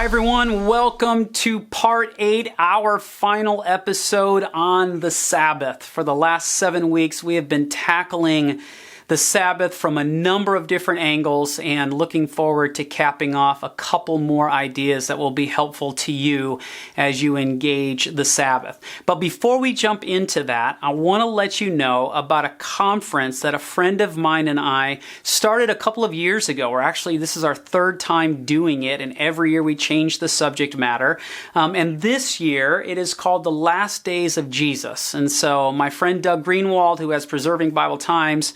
Hi everyone, welcome to part 8, our final episode on the Sabbath. For the last 7 weeks, we have been tackling the Sabbath from a number of different angles and looking forward to capping off a couple more ideas that will be helpful to you as you engage the Sabbath. But before we jump into that, I want to let you know about a conference that a friend of mine and I started a couple of years ago, or actually this is our third time doing it, and every year we change the subject matter. And this year it is called The Last Days of Jesus. And so my friend Doug Greenwald, who has Preserving Bible Times,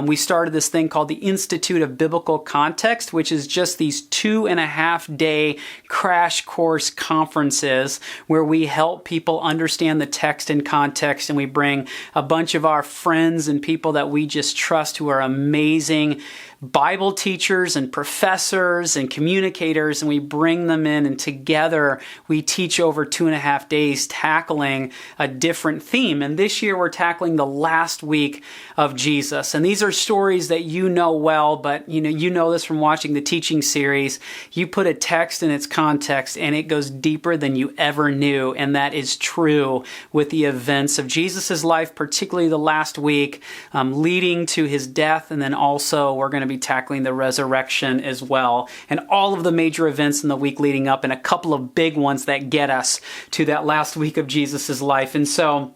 we started this thing called the Institute of Biblical Context, which is just these 2.5-day crash course conferences where we help people understand the text and context, and we bring a bunch of our friends and people that we just trust who are amazing Bible teachers and professors and communicators, and we bring them in, and together we teach over 2.5 days tackling a different theme. And this year we're tackling the last week of Jesus. And these are stories that you know well, but you know this from watching the teaching series. You put a text in its context and it goes deeper than you ever knew, and that is true with the events of Jesus' life, particularly the last week, leading to his death, and then also we're going to be tackling the resurrection as well, and all of the major events in the week leading up, and a couple of big ones that get us to that last week of Jesus' life. And so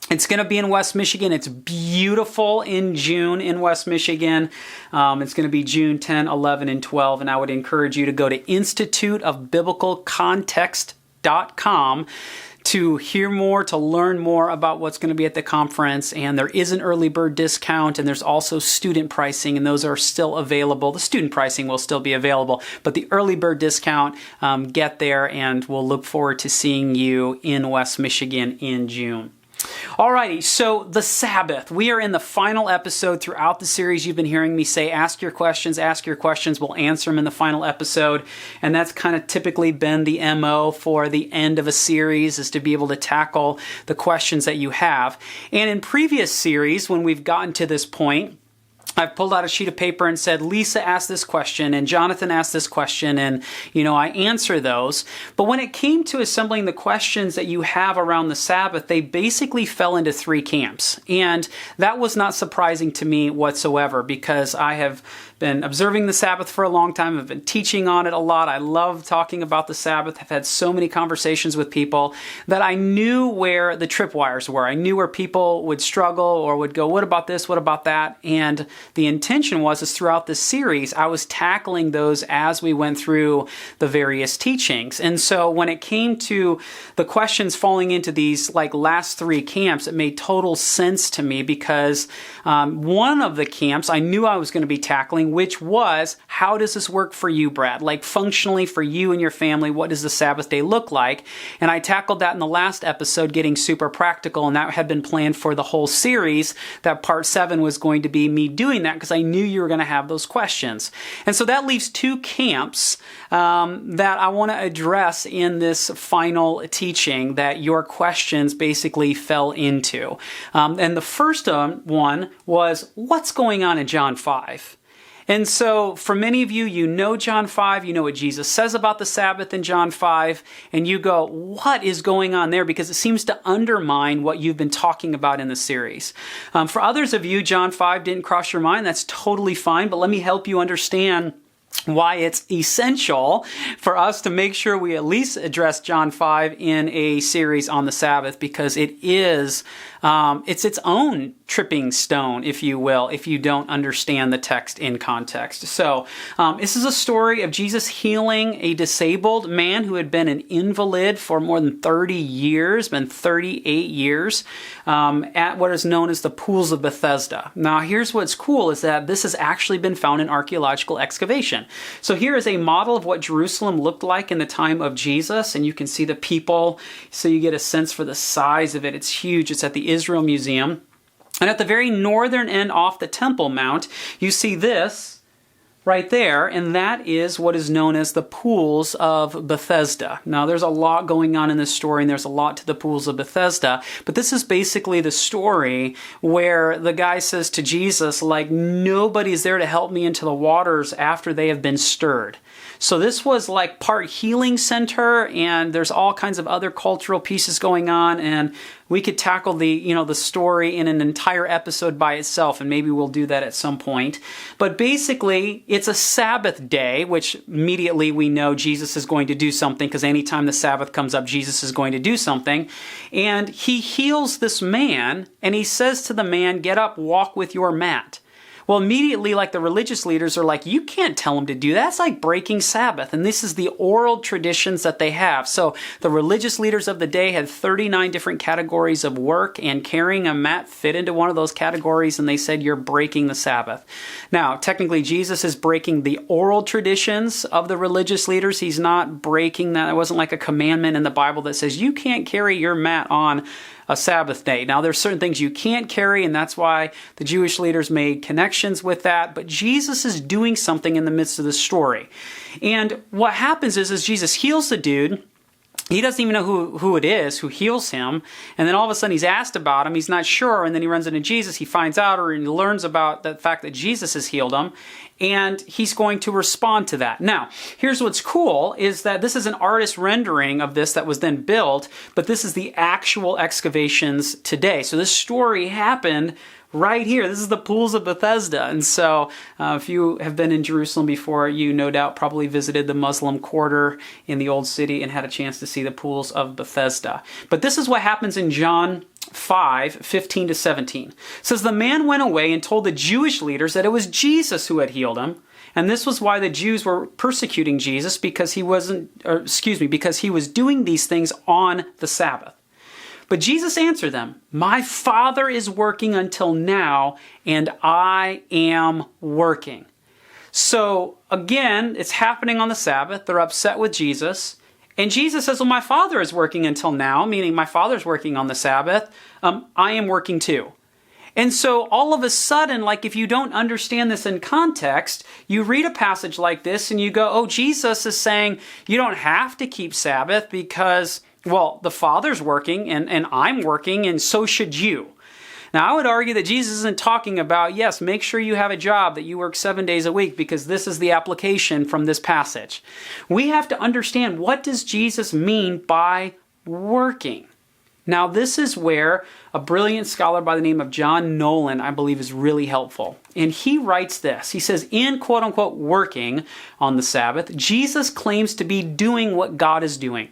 it's going to be in West Michigan. It's beautiful in June in West Michigan. It's going to be June 10, 11, and 12, and I would encourage you to go to instituteofbiblicalcontext.com to hear more, to learn more about what's going to be at the conference. And there is an early bird discount, and there's also student pricing, and those are still available. The student pricing will still be available, but the early bird discount, get there, and we'll look forward to seeing you in West Michigan in June. Alrighty, so the Sabbath. We are in the final episode. Throughout the series, you've been hearing me say, ask your questions, we'll answer them in the final episode. And that's kind of typically been the MO for the end of a series, is to be able to tackle the questions that you have. And in previous series, when we've gotten to this point, I've pulled out a sheet of paper and said, Lisa asked this question and Jonathan asked this question, and, I answer those. But when it came to assembling the questions that you have around the Sabbath, they basically fell into 3 camps. And that was not surprising to me whatsoever, because I have been observing the Sabbath for a long time. I've been teaching on it a lot. I love talking about the Sabbath. I've had so many conversations with people that I knew where the tripwires were. I knew where people would struggle or would go, what about this? What about that? And the intention was throughout this series, I was tackling those as we went through the various teachings. And so when it came to the questions falling into these last 3 camps, it made total sense to me, because one of the camps I knew I was going to be tackling, which was, how does this work for you, Brad? Functionally for you and your family, what does the Sabbath day look like? And I tackled that in the last episode, getting super practical, and that had been planned for the whole series, that part 7 was going to be me doing that, because I knew you were going to have those questions. And so that leaves 2 camps that I want to address in this final teaching that your questions basically fell into. And the first one was, what's going on in John 5? And so for many of you, you know John 5, you know what Jesus says about the Sabbath in John 5, and you go, what is going on there? Because it seems to undermine what you've been talking about in the series. For others of you, John 5 didn't cross your mind. That's totally fine, but let me help you understand why it's essential for us to make sure we at least address John 5 in a series on the Sabbath, because it is it's its own tripping stone, if you will, if you don't understand the text in context. So this is a story of Jesus healing a disabled man who had been an invalid for more than 30 years, been 38 years, at what is known as the Pools of Bethesda. Now, here's what's cool, is that this has actually been found in archaeological excavation. So here is a model of what Jerusalem looked like in the time of Jesus, and you can see the people, so you get a sense for the size of it. It's huge. It's at the Israel Museum. And at the very northern end off the Temple Mount, you see this. right there, and that is what is known as the pools of Bethesda. Now, there's a lot going on in this story, and there's a lot to the pools of Bethesda, but this is basically the story where the guy says to Jesus, like, nobody's there to help me into the waters after they have been stirred. So this was like part healing center, and there's all kinds of other cultural pieces going on, and we could tackle the story in an entire episode by itself, and maybe we'll do that at some point. But basically, it's a Sabbath day, which immediately we know Jesus is going to do something, because anytime the Sabbath comes up, Jesus is going to do something. And he heals this man, and he says to the man, "Get up, walk with your mat." Well, immediately, like, the religious leaders are like, you can't tell him to do that. That's like breaking Sabbath. And this is the oral traditions that they have. So the religious leaders of the day had 39 different categories of work, and carrying a mat fit into one of those categories, and they said, you're breaking the Sabbath. Now, technically, Jesus is breaking the oral traditions of the religious leaders. He's not breaking that. It wasn't like a commandment in the Bible that says you can't carry your mat on a Sabbath day. Now, there's certain things you can't carry, and that's why the Jewish leaders made connections with that. But Jesus is doing something in the midst of the story. And what happens is Jesus heals the dude. He doesn't even know who it is who heals him. And then all of a sudden he's asked about him. He's not sure. And then he runs into Jesus. He finds out, or he learns about the fact that Jesus has healed him. And he's going to respond to that. Now, here's what's cool is that this is an artist rendering of this that was then built, but this is the actual excavations today. So this story happened right here. This is the pools of Bethesda. And so if you have been in Jerusalem before, you no doubt probably visited the Muslim quarter in the old city and had a chance to see the pools of Bethesda. But this is what happens in John 5:15-17. It says, the man went away and told the Jewish leaders that it was Jesus who had healed him. And this was why the Jews were persecuting Jesus, because he was doing these things on the Sabbath. But Jesus answered them, my Father is working until now, and I am working. So again, it's happening on the Sabbath. They're upset with Jesus. And Jesus says, well, my Father is working until now, meaning my Father's working on the Sabbath. I am working too. And so all of a sudden, like, if you don't understand this in context, you read a passage like this and you go, oh, Jesus is saying you don't have to keep Sabbath because, well, the Father's working and I'm working, and so should you. Now, I would argue that Jesus isn't talking about, yes, make sure you have a job, that you work 7 days a week, because this is the application from this passage. We have to understand, what does Jesus mean by working? Now, this is where a brilliant scholar by the name of John Nolan, I believe, is really helpful. And he writes this. He says, in quote-unquote working on the Sabbath, Jesus claims to be doing what God is doing.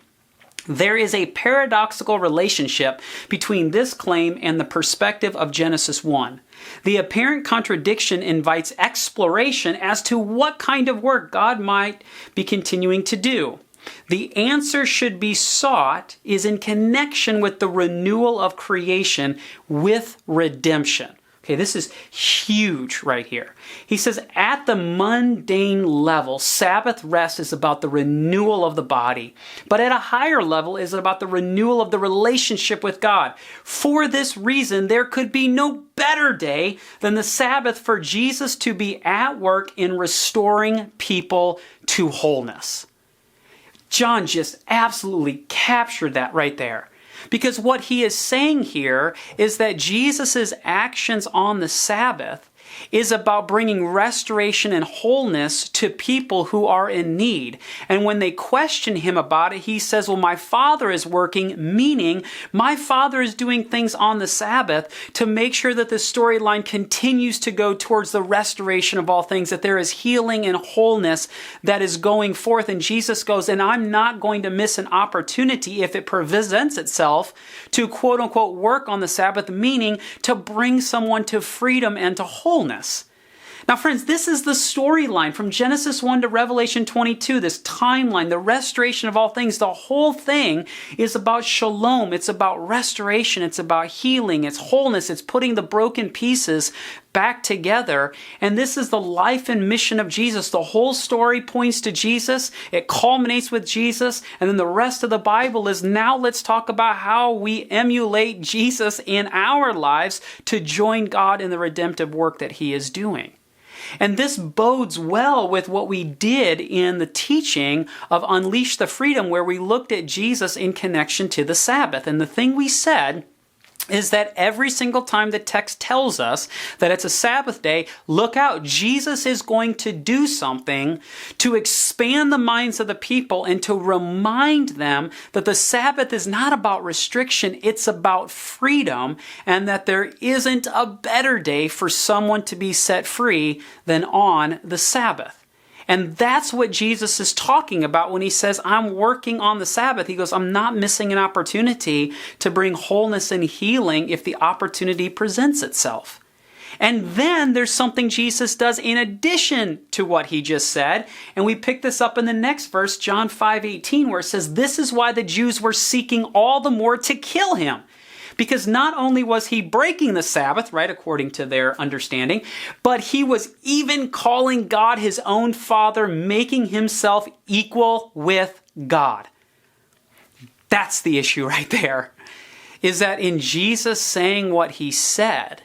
There is a paradoxical relationship between this claim and the perspective of Genesis 1. The apparent contradiction invites exploration as to what kind of work God might be continuing to do. The answer should be sought is in connection with the renewal of creation with redemption. Okay, this is huge right here. He says, at the mundane level, Sabbath rest is about the renewal of the body. But at a higher level, is about the renewal of the relationship with God. For this reason, there could be no better day than the Sabbath for Jesus to be at work in restoring people to wholeness. John just absolutely captured that right there. Because what he is saying here is that Jesus' actions on the Sabbath is about bringing restoration and wholeness to people who are in need. And when they question him about it, he says, well, my Father is working, meaning my Father is doing things on the Sabbath to make sure that the storyline continues to go towards the restoration of all things, that there is healing and wholeness that is going forth. And Jesus goes, and I'm not going to miss an opportunity if it presents itself to quote unquote work on the Sabbath, meaning to bring someone to freedom and to wholeness. Now, friends, this is the storyline from Genesis 1 to Revelation 22, this timeline, the restoration of all things. The whole thing is about shalom. It's about restoration. It's about healing. It's wholeness. It's putting the broken pieces back together. And this is the life and mission of Jesus. The whole story points to Jesus. It culminates with Jesus. And then the rest of the Bible is, now let's talk about how we emulate Jesus in our lives to join God in the redemptive work that he is doing. And this bodes well with what we did in the teaching of Unleash the Freedom, where we looked at Jesus in connection to the Sabbath. And the thing we said is that every single time the text tells us that it's a Sabbath day, look out, Jesus is going to do something to expand the minds of the people and to remind them that the Sabbath is not about restriction, it's about freedom, and that there isn't a better day for someone to be set free than on the Sabbath. And that's what Jesus is talking about when he says, I'm working on the Sabbath. He goes, I'm not missing an opportunity to bring wholeness and healing if the opportunity presents itself. And then there's something Jesus does in addition to what he just said. And we pick this up in the next verse, John 5:18, where it says, this is why the Jews were seeking all the more to kill him. Because not only was he breaking the Sabbath, right, according to their understanding, but he was even calling God his own Father, making himself equal with God. That's the issue right there, is that in Jesus saying what he said,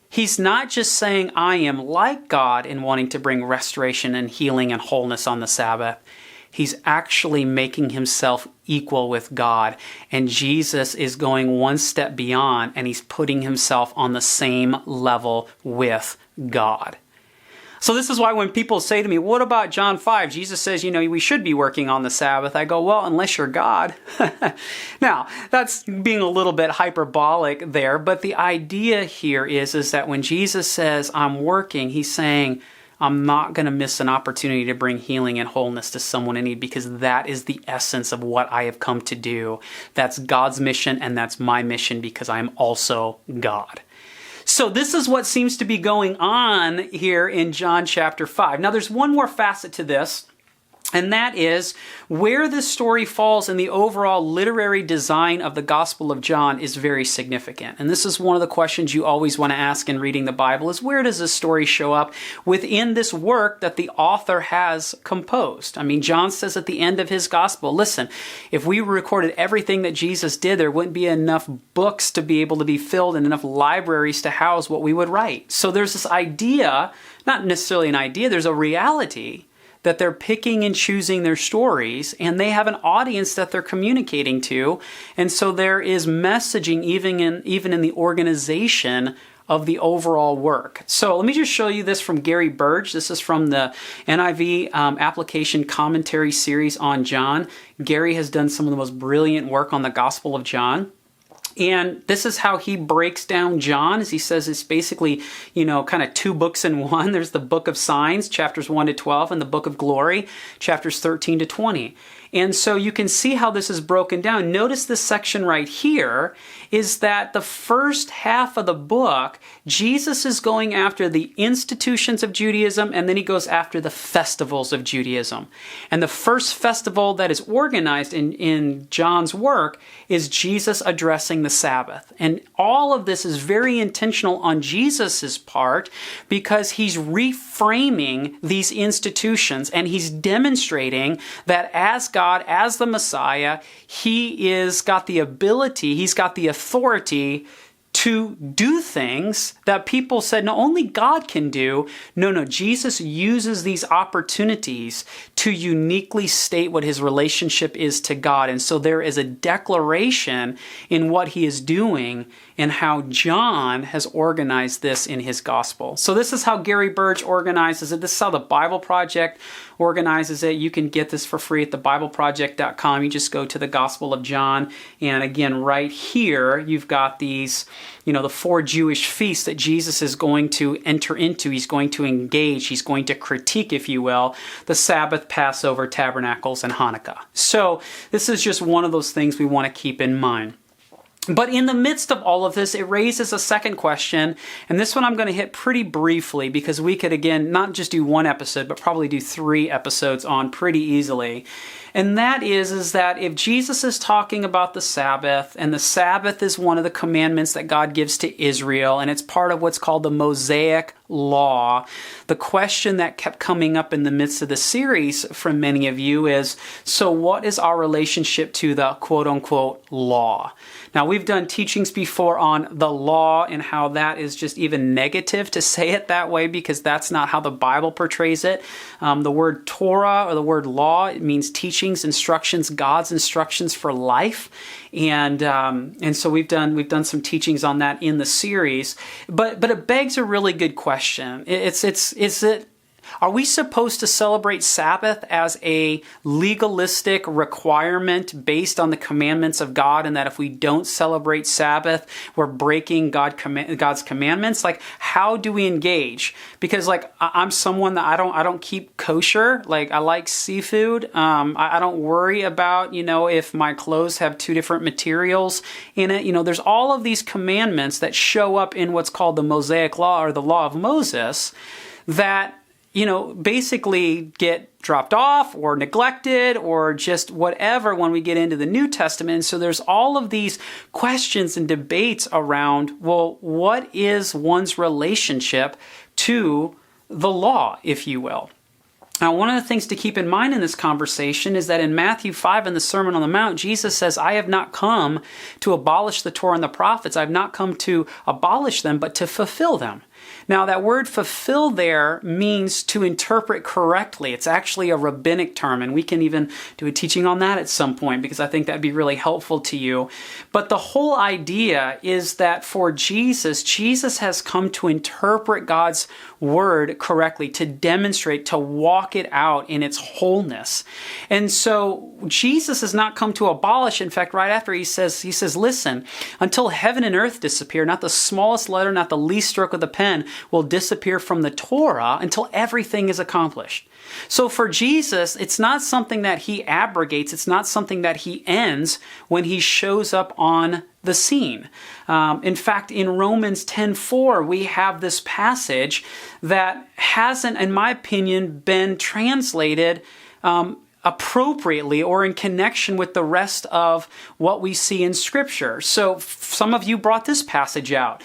he's not just saying, I am like God in wanting to bring restoration and healing and wholeness on the Sabbath. He's actually making himself equal with God. And Jesus is going one step beyond, and he's putting himself on the same level with God. So this is why when people say to me, what about John 5? Jesus says, we should be working on the Sabbath. I go, well, unless you're God. Now, that's being a little bit hyperbolic there, but the idea here is that when Jesus says, I'm working, he's saying, I'm not going to miss an opportunity to bring healing and wholeness to someone in need, because that is the essence of what I have come to do. That's God's mission, and that's my mission, because I am also God. So this is what seems to be going on here in John chapter 5. Now there's one more facet to this, and that is where this story falls in the overall literary design of the Gospel of John is very significant. And this is one of the questions you always want to ask in reading the Bible, is where does this story show up within this work that the author has composed? I mean, John says at the end of his Gospel, listen, if we recorded everything that Jesus did, there wouldn't be enough books to be able to be filled and enough libraries to house what we would write. So there's this idea, not necessarily an idea, there's a reality that they're picking and choosing their stories, and they have an audience that they're communicating to. And so there is messaging even in the organization of the overall work. So let me just show you this from Gary Burge. This is from the NIV application commentary series on John. Gary has done some of the most brilliant work on the Gospel of John. And this is how he breaks down John, as he says it's basically, kind of two books in one. There's the book of signs, chapters 1 to 12, and the book of glory, chapters 13 to 20. And so you can see how this is broken down. Notice this section right here is that the first half of the book, Jesus is going after the institutions of Judaism, and then he goes after the festivals of Judaism. And the first festival that is organized in John's work is Jesus addressing the Sabbath. And all of this is very intentional on Jesus's part, because he's reframing these institutions, and he's demonstrating that as God, as the Messiah, he is got the ability, he's got the authority to do things that people said, no, only God can do. No, Jesus uses these opportunities to uniquely state what his relationship is to God. And so there is a declaration in what he is doing and how John has organized this in his gospel. So this is how Gary Burge organizes it. This is how the Bible Project organizes it. You can get this for free at thebibleproject.com. You just go to the Gospel of John. And again, right here, you've got these, the 4 Jewish feasts that Jesus is going to enter into. He's going to engage. He's going to critique, if you will, the Sabbath, Passover, Tabernacles, and Hanukkah. So this is just one of those things we want to keep in mind. But in the midst of all of this, it raises a second question, and this one I'm going to hit pretty briefly, because we could, again, not just do one episode, but probably do 3 episodes on pretty easily. And that is that if Jesus is talking about the Sabbath, and the Sabbath is one of the commandments that God gives to Israel, and it's part of what's called the Mosaic Law, the question that kept coming up in the midst of the series from many of you is, so what is our relationship to the quote-unquote law? Now, we've done teachings before on the law and how that is just even negative to say it that way, because that's not how the Bible portrays it. The word Torah, or the word law, it means teachings, instructions, God's instructions for life. And so we've done some teachings on that in the series. But it begs a really good question. Are we supposed to celebrate Sabbath as a legalistic requirement based on the commandments of God, and that if we don't celebrate Sabbath, we're breaking God's commandments? Like, how do we engage? Because, like, I'm someone that I don't keep kosher. Like, I like seafood. I don't worry about, if my clothes have two different materials in it. There's all of these commandments that show up in what's called the Mosaic Law, or the Law of Moses, that basically get dropped off or neglected or just whatever when we get into the New Testament. And so there's all of these questions and debates around, well, what is one's relationship to the law, if you will? Now, one of the things to keep in mind in this conversation is that in Matthew 5 in the Sermon on the Mount, Jesus says, I have not come to abolish the Torah and the prophets. I've not come to abolish them, but to fulfill them. Now, that word fulfill there means to interpret correctly. It's actually a rabbinic term, and we can even do a teaching on that at some point, because I think that'd be really helpful to you. But the whole idea is that for Jesus has come to interpret God's word correctly, to demonstrate, to walk it out in its wholeness. And so Jesus has not come to abolish. In fact, right after he says, listen, until heaven and earth disappear, not the smallest letter, not the least stroke of the pen will disappear from the Torah until everything is accomplished. So for Jesus, it's not something that he abrogates. It's not something that he ends when he shows up on the scene. In fact, in Romans 10:4, we have this passage that hasn't, in my opinion, been translated appropriately or in connection with the rest of what we see in Scripture. So some of you brought this passage out.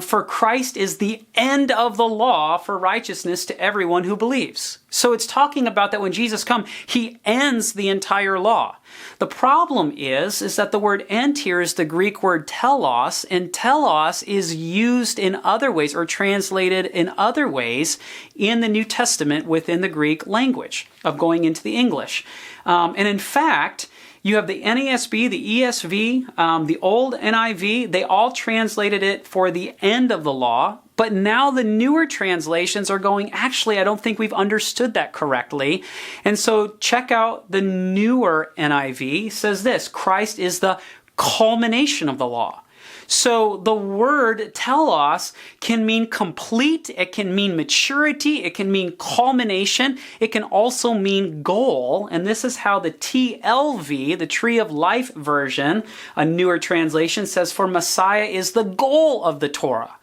For Christ is the end of the law for righteousness to everyone who believes. So it's talking about that when Jesus comes, he ends the entire law. The problem is that the word end here is the Greek word telos, and telos is used in other ways or translated in other ways in the New Testament within the Greek language of going into the English. And in fact, you have the NASB, the ESV, the old NIV, they all translated it for the end of the law. But now the newer translations are going, actually, I don't think we've understood that correctly. And so check out the newer NIV. It says this, Christ is the culmination of the law. So the word telos can mean complete, it can mean maturity, it can mean culmination, it can also mean goal. And this is how the TLV, the Tree of Life version, a newer translation, says, for Messiah is the goal of the Torah.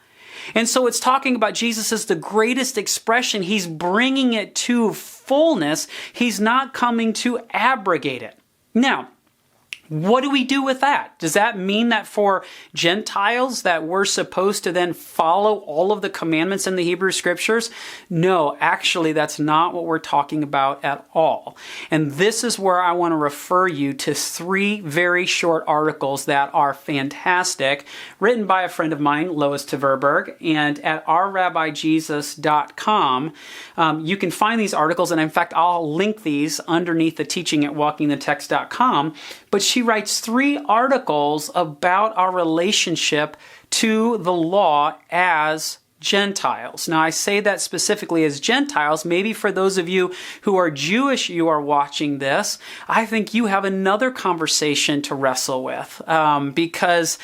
And so it's talking about Jesus as the greatest expression. He's bringing it to fullness. He's not coming to abrogate it. Now, what do we do with that? Does that mean that for Gentiles that we're supposed to then follow all of the commandments in the Hebrew Scriptures? No, actually, that's not what we're talking about at all. And this is where I want to refer you to 3 very short articles that are fantastic, written by a friend of mine, Lois Tverberg, and at ourrabbijesus.com. You can find these articles, and in fact, I'll link these underneath the teaching at walkingthetext.com. But she writes 3 articles about our relationship to the law as Gentiles. Now, I say that specifically as Gentiles. Maybe for those of you who are Jewish, you are watching this. I think you have another conversation to wrestle with because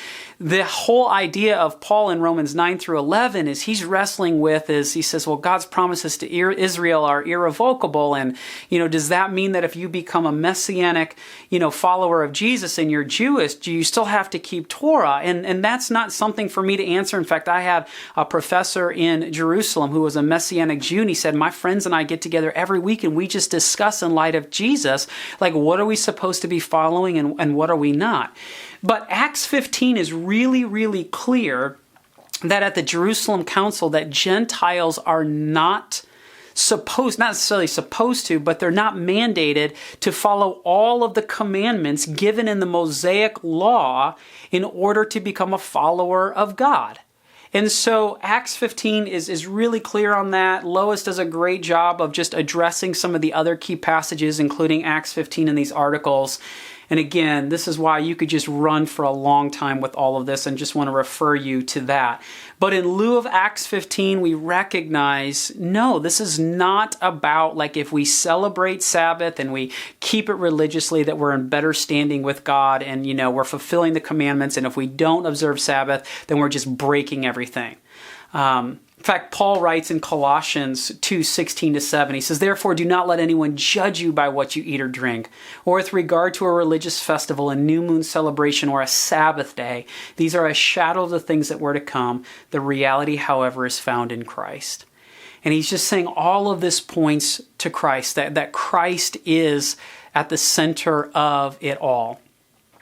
the whole idea of Paul in Romans 9 through 11 is he's wrestling with is he says, well, God's promises to Israel are irrevocable. And, does that mean that if you become a messianic, follower of Jesus and you're Jewish, do you still have to keep Torah? And that's not something for me to answer. In fact, I had a professor in Jerusalem who was a messianic Jew, and he said, my friends and I get together every week and we just discuss in light of Jesus, like, what are we supposed to be following and what are we not? But Acts 15 is really, really clear that at the Jerusalem Council that Gentiles are not necessarily supposed to, but they're not mandated to follow all of the commandments given in the Mosaic law in order to become a follower of God. And so Acts 15 is really clear on that. Lois does a great job of just addressing some of the other key passages, including Acts 15 in these articles. And again, this is why you could just run for a long time with all of this and just want to refer you to that. But in lieu of Acts 15, we recognize, no, this is not about like if we celebrate Sabbath and we keep it religiously that we're in better standing with God and, we're fulfilling the commandments. And if we don't observe Sabbath, then we're just breaking everything. In fact, Paul writes in Colossians 2:16-7, he says, therefore do not let anyone judge you by what you eat or drink, or with regard to a religious festival, a new moon celebration, or a Sabbath day. These are a shadow of the things that were to come. The reality, however, is found in Christ. And he's just saying all of this points to Christ, that Christ is at the center of it all.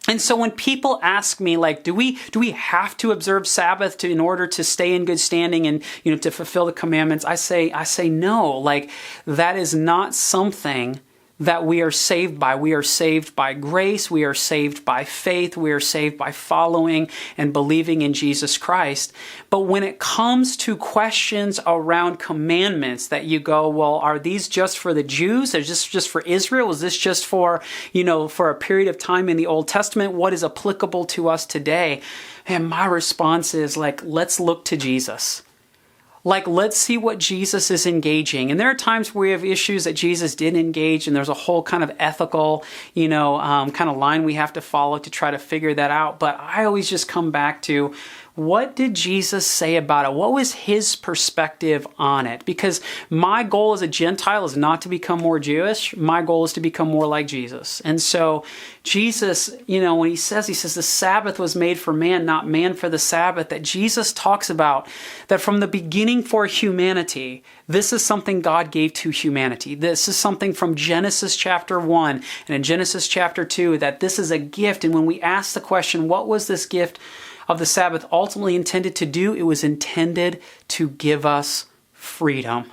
And so when people ask me, like, do we have to observe Sabbath in order to stay in good standing and, to fulfill the commandments? I say no. Like, that is not something that we are saved by. We are saved by grace. We are saved by faith. We are saved by following and believing in Jesus Christ. But when it comes to questions around commandments that you go, well, are these just for the Jews? Is this just for Israel? Is this just for, for a period of time in the Old Testament? What is applicable to us today? And my response is let's look to Jesus. Let's see what Jesus is engaging. And there are times where we have issues that Jesus didn't engage, and there's a whole kind of ethical, kind of line we have to follow to try to figure that out. But I always just come back to, what did Jesus say about it? What was his perspective on it? Because my goal as a Gentile is not to become more Jewish. My goal is to become more like Jesus. And so Jesus, when he says the Sabbath was made for man, not man for the Sabbath, that Jesus talks about that from the beginning for humanity, this is something God gave to humanity. This is something from Genesis chapter 1 and in Genesis chapter 2, that this is a gift. And when we ask the question, what was this gift of the Sabbath ultimately intended to do? It was intended to give us freedom.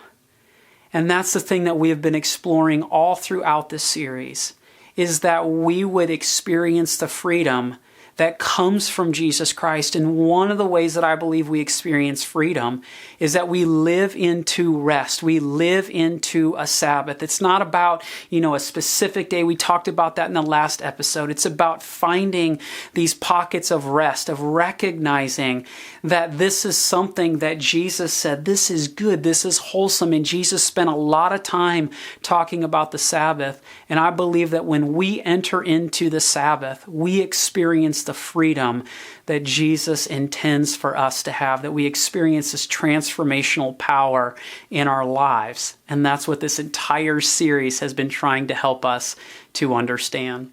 And that's the thing that we have been exploring all throughout this series, is that we would experience the freedom that comes from Jesus Christ. And one of the ways that I believe we experience freedom is that we live into rest. We live into a Sabbath. It's not about, a specific day. We talked about that in the last episode. It's about finding these pockets of rest, of recognizing that this is something that Jesus said, this is good, this is wholesome. And Jesus spent a lot of time talking about the Sabbath. And I believe that when we enter into the Sabbath, we experience the freedom that Jesus intends for us to have, that we experience this transformational power in our lives. And that's what this entire series has been trying to help us to understand.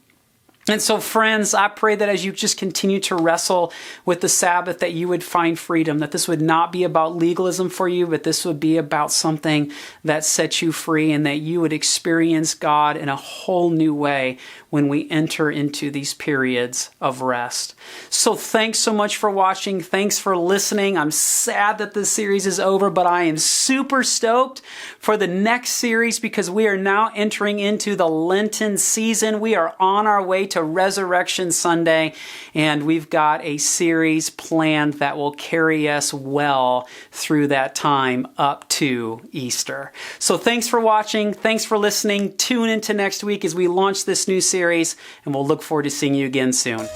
And so, friends, I pray that as you just continue to wrestle with the Sabbath, that you would find freedom, that this would not be about legalism for you, but this would be about something that sets you free, and that you would experience God in a whole new way when we enter into these periods of rest. So thanks so much for watching. Thanks for listening. I'm sad that this series is over, but I am super stoked for the next series because we are now entering into the Lenten season. We are on our way to Resurrection Sunday, and we've got a series planned that will carry us well through that time up to Easter. So thanks for watching. Thanks for listening. Tune into next week as we launch this new series, and we'll look forward to seeing you again soon.